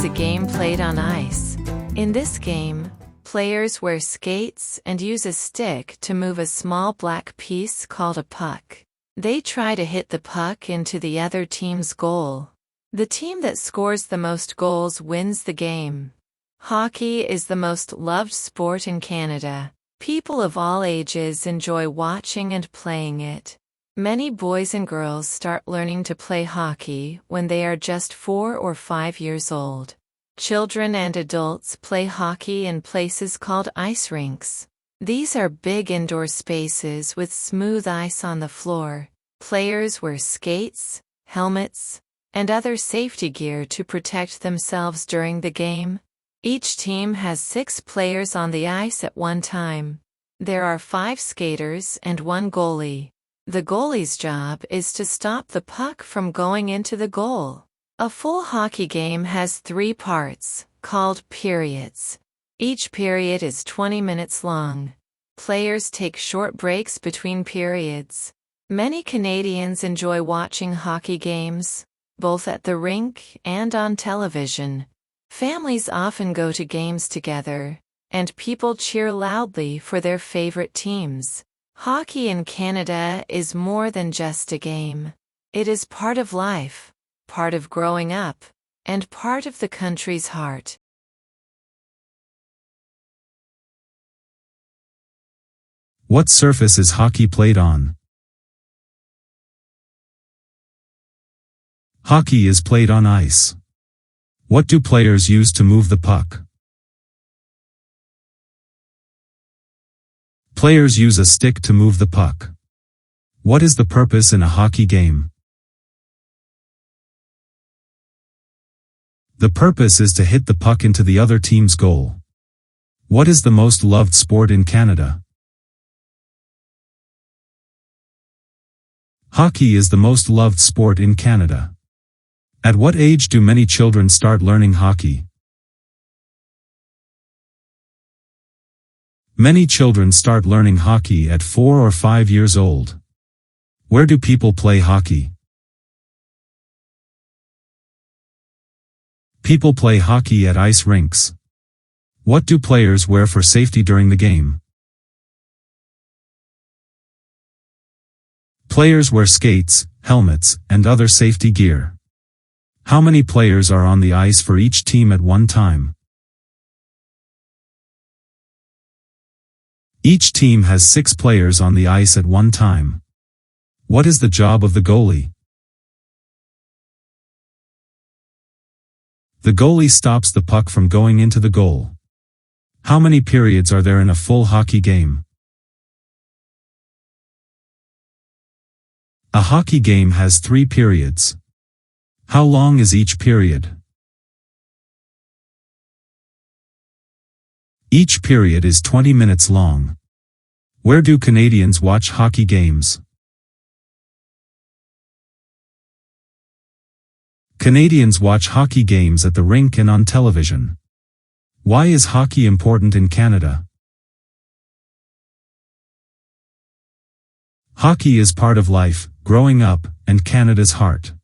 a game played on ice. In this game, players wear skates and use a stick to move a small black piece called a puck. They try to hit the puck into the other team's goal. The team that scores the most goals wins the game. Hockey is the most loved sport in Canada. People of all ages enjoy watching and playing it. Many boys and girls start learning to play hockey when they are just 4 or 5 years old. Children and adults play hockey in places called ice rinks. These are big indoor spaces with smooth ice on the floor. Players wear skates, helmets, and other safety gear to protect themselves during the game. Each team has 6 players on the ice at one time. There are 5 skaters and 1 goalie. The goalie's job is to stop the puck from going into the goal. A full hockey game has 3 parts, called periods. Each period is 20 minutes long. Players take short breaks between periods. Many Canadians enjoy watching hockey games, both at the rink and on television. Families often go to games together, and people cheer loudly for their favorite teams. Hockey in Canada is more than just a game. It is part of life, part of growing up, and part of the country's heart. What surface is hockey played on? Hockey is played on ice. What do players use to move the puck? Players use a stick to move the puck. What is the purpose in a hockey game? The purpose is to hit the puck into the other team's goal. What is the most loved sport in Canada? Hockey is the most loved sport in Canada. At what age do many children start learning hockey? Many children start learning hockey at 4 or 5 years old. Where do people play hockey? People play hockey at ice rinks. What do players wear for safety during the game? Players wear skates, helmets, and other safety gear. How many players are on the ice for each team at one time? Each team has 6 players on the ice at one time. What is the job of the goalie? The goalie stops the puck from going into the goal. How many periods are there in a full hockey game? A hockey game has 3 periods. How long is each period? Each period is 20 minutes long. Where do Canadians watch hockey games? Canadians watch hockey games at the rink and on television. Why is hockey important in Canada? Hockey is part of life, growing up, and Canada's heart.